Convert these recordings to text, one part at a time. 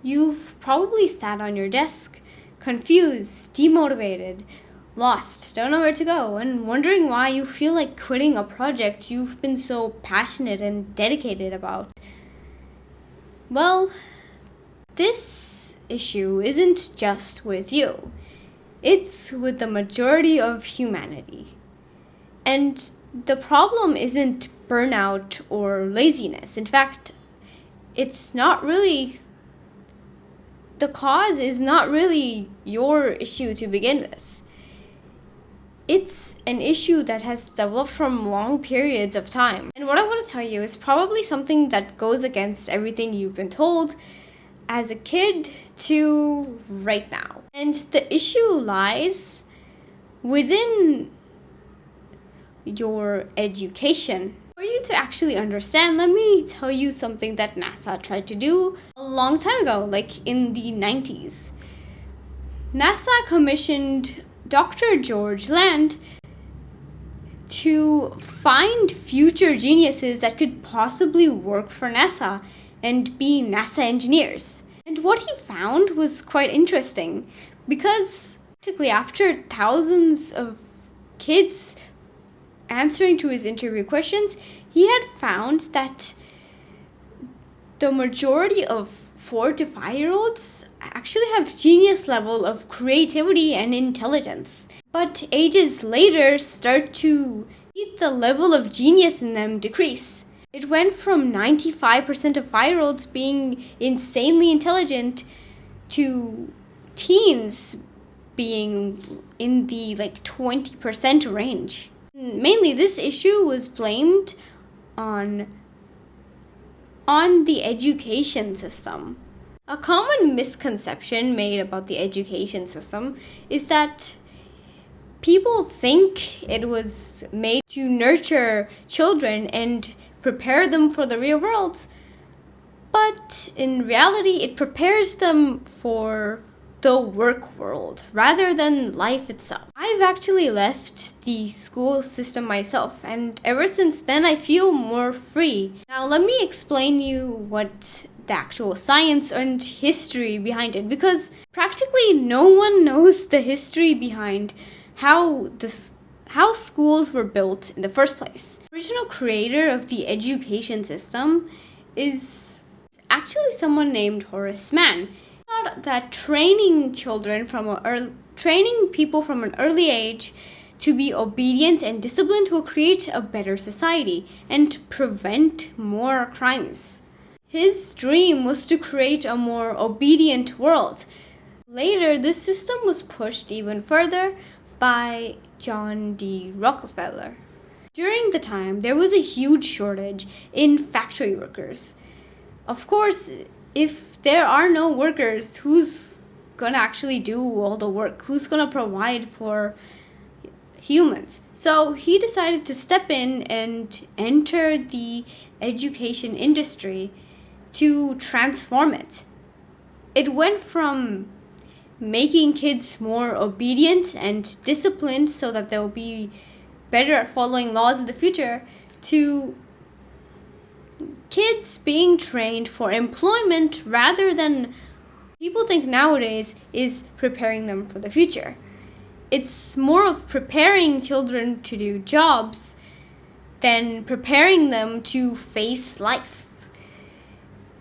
You've probably sat on your desk, confused, demotivated, lost, don't know where to go, and wondering why you feel like quitting a project you've been so passionate and dedicated about. Well, this issue isn't just with you. It's with the majority of humanity. And the problem isn't burnout or laziness. In fact, the cause is not really your issue to begin with. It's an issue that has developed from long periods of time. And what I want to tell you is probably something that goes against everything you've been told as a kid to right now. And the issue lies within your education. For you to actually understand, let me tell you something that NASA tried to do a long time ago, like in the 90s. NASA commissioned Dr. George Land to find future geniuses that could possibly work for NASA and be NASA engineers. And what he found was quite interesting because particularly after thousands of kids answering to his interview questions, he had found that the majority of 4 to 5-year-olds actually have genius level of creativity and intelligence. But ages later start to see the level of genius in them decrease. It went from 95% of 5-year-olds being insanely intelligent to teens being in the 20% range. Mainly this issue was blamed on the education system. A common misconception made about the education system is that people think it was made to nurture children and prepare them for the real world, but in reality it prepares them for the work world rather than life itself. I've actually left the school system myself, and ever since then I feel more free. Now let me explain you what the actual science and history behind it, because practically no one knows the history behind how schools were built in the first place. The original creator of the education system is actually someone named Horace Mann. He thought that training people from an early age to be obedient and disciplined will create a better society and prevent more crimes. His dream was to create a more obedient world. Later, this system was pushed even further by John D. Rockefeller. During the time, there was a huge shortage in factory workers. Of course, if there are no workers, who's gonna actually do all the work? Who's gonna provide for humans? So he decided to step in and enter the education industry to transform it. It went from making kids more obedient and disciplined so that they'll be better at following laws in the future, to kids being trained for employment rather than people think nowadays is preparing them for the future. It's more of preparing children to do jobs than preparing them to face life.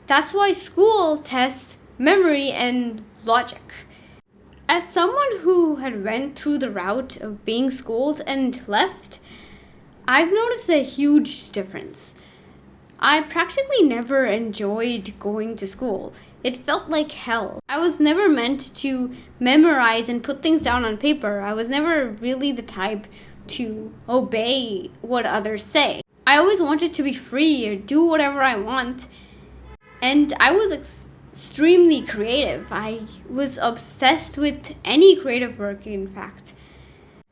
That's why school tests memory and logic. As someone who had went through the route of being schooled and left, I've noticed a huge difference. I practically never enjoyed going to school. It felt like hell. I was never meant to memorize and put things down on paper. I was never really the type to obey what others say. I always wanted to be free or do whatever I want. And I was extremely creative. I was obsessed with any creative work, in fact.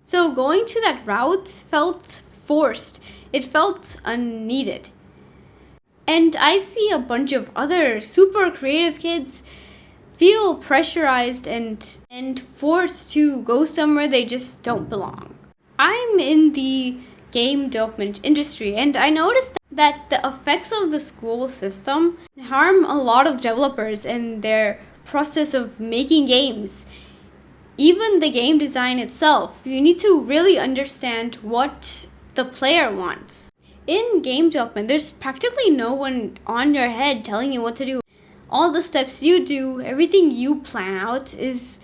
So going to that route felt forced. It felt unneeded. And I see a bunch of other super creative kids feel pressurized and forced to go somewhere they just don't belong. I'm in the game development industry, and I noticed that the effects of the school system harm a lot of developers in their process of making games. Even the game design itself, you need to really understand what the player wants. In game development, there's practically no one on your head telling you what to do. All the steps you do, everything you plan out is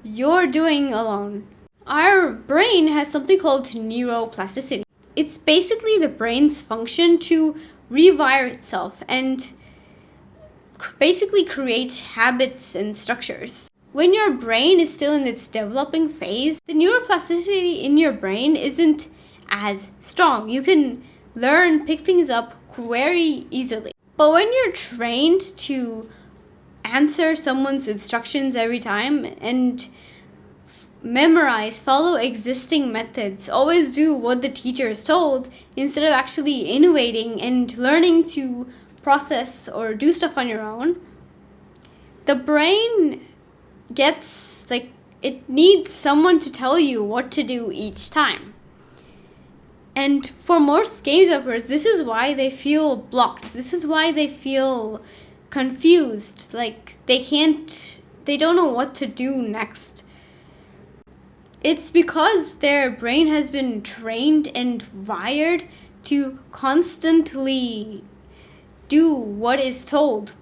you're doing alone. Our brain has something called neuroplasticity. It's basically the brain's function to rewire itself and basically create habits and structures. When your brain is still in its developing phase, the neuroplasticity in your brain isn't as strong. You can learn, pick things up very easily. But when you're trained to answer someone's instructions every time and memorize, follow existing methods, always do what the teacher is told instead of actually innovating and learning to process or do stuff on your own, the brain gets it needs someone to tell you what to do each time. And for most game developers, this is why they feel blocked. This is why they feel confused. They don't know what to do next. It's because their brain has been trained and wired to constantly do what is told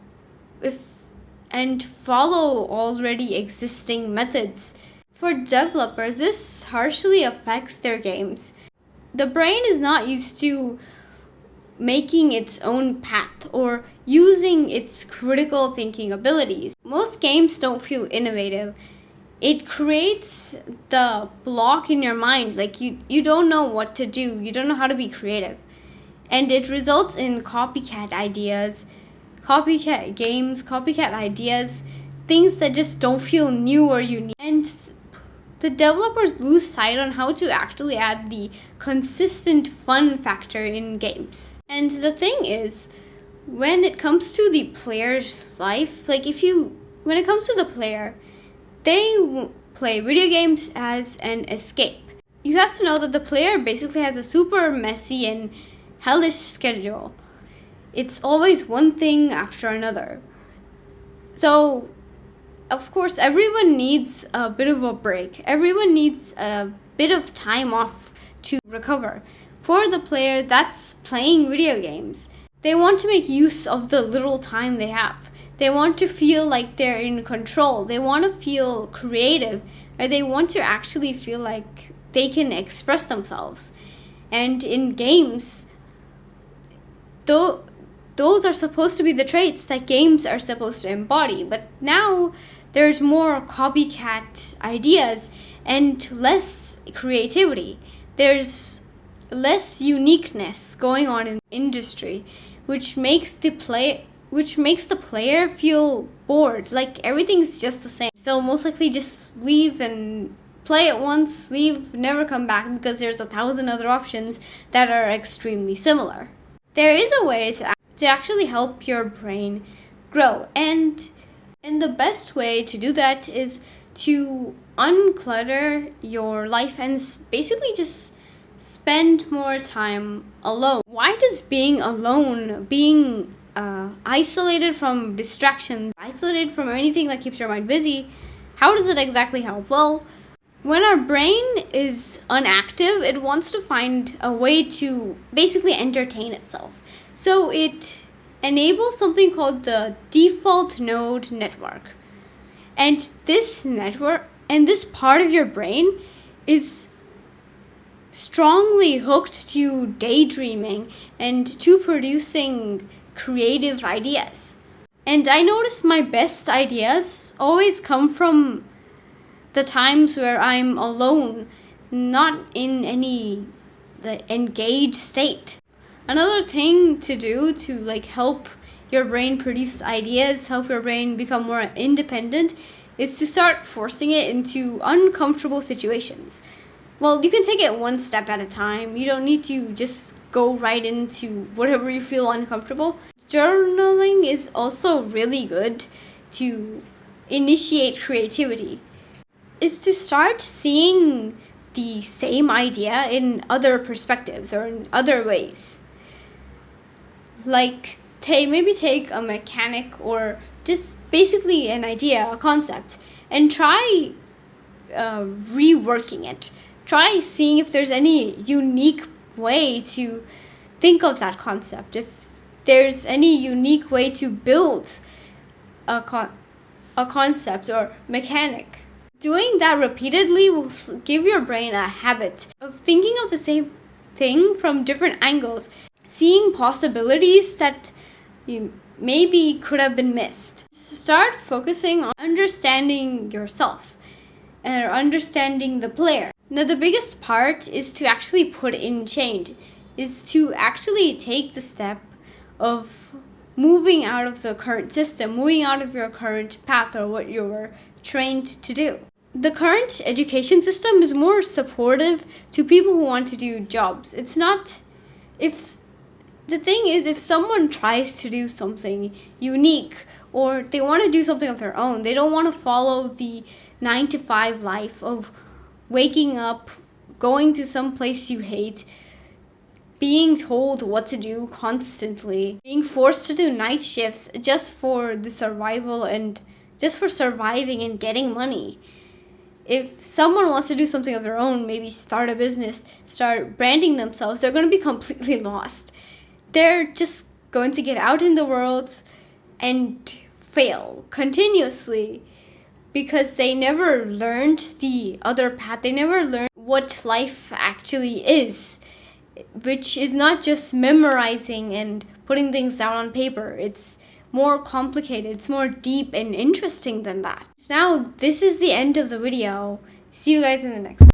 and follow already existing methods. For developers, this harshly affects their games. The brain is not used to making its own path or using its critical thinking abilities. Most games don't feel innovative. It creates the block in your mind, you don't know what to do, you don't know how to be creative. And it results in copycat ideas, copycat games, copycat ideas, things that just don't feel new or unique. And the developers lose sight on how to actually add the consistent fun factor in games. And the thing is, when it comes to the player's life, when it comes to the player, they play video games as an escape. You have to know that the player basically has a super messy and hellish schedule. It's always one thing after another. So, of course, everyone needs a bit of a break. Everyone needs a bit of time off to recover. For the player that's playing video games, they want to make use of the little time they have. They want to feel like they're in control. They want to feel creative, or they want to actually feel like they can express themselves. And in games, those are supposed to be the traits that games are supposed to embody. But now there's more copycat ideas and less creativity. There's less uniqueness going on in the industry, which makes the player feel bored. Everything's just the same. So most likely just leave and play it once, leave, never come back, because there's 1,000 other options that are extremely similar. There is a way to actually help your brain grow, and the best way to do that is to unclutter your life and basically just spend more time alone. Why does being alone, being isolated from distractions, isolated from anything that keeps your mind busy, how does it exactly help? Well, when our brain is inactive, it wants to find a way to basically entertain itself. So it enables something called the default node network. And this network and this part of your brain is strongly hooked to daydreaming and to producing creative ideas. And I notice my best ideas always come from the times where I'm alone, not in the engaged state. Another thing to do to help your brain produce ideas, help your brain become more independent, is to start forcing it into uncomfortable situations. Well, you can take it one step at a time. You don't need to just go right into whatever you feel uncomfortable. Journaling is also really good to initiate creativity. Is to start seeing the same idea in other perspectives or in other ways. Like, maybe take a mechanic or just basically an idea, a concept, and try reworking it. Try seeing if there's any unique way to think of that concept, if there's any unique way to build a concept or mechanic. Doing that repeatedly will give your brain a habit of thinking of the same thing from different angles, seeing possibilities that you maybe could have been missed. Start focusing on understanding yourself and understanding the player. Now, the biggest part is to actually put in change, is to actually take the step of moving out of the current system, moving out of your current path or what you're trained to do. The current education system is more supportive to people who want to do jobs. It's not, if someone tries to do something unique or they want to do something of their own, they don't want to follow the 9-to-5 life of waking up, going to some place you hate, being told what to do constantly, being forced to do night shifts just for the survival and just for surviving and getting money. If someone wants to do something of their own, maybe start a business, start branding themselves, they're going to be completely lost. They're just going to get out in the world and fail continuously because they never learned the other path. They never learned what life actually is, which is not just memorizing and putting things down on paper. It's more complicated. It's more deep and interesting than that. Now, this is the end of the video. See you guys in the next one.